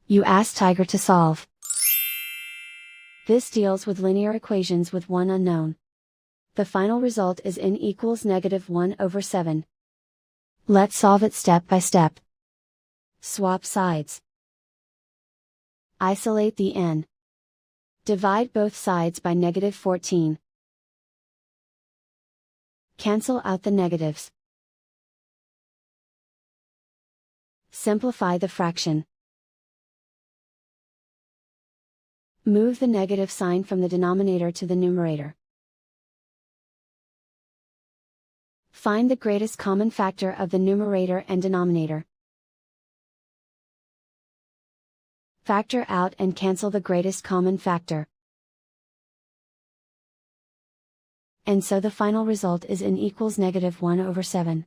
You ask Tiger to solve. This deals with linear equations with one unknown. The final result is n equals -1/7. Let's solve it step by step. Swap sides. Isolate the n. Divide both sides by -14. Cancel out the negatives. Simplify the fraction. Move the negative sign from the denominator to the numerator. Find the greatest common factor of the numerator and denominator. Factor out and cancel the greatest common factor. And so the final result is n equals -1/7.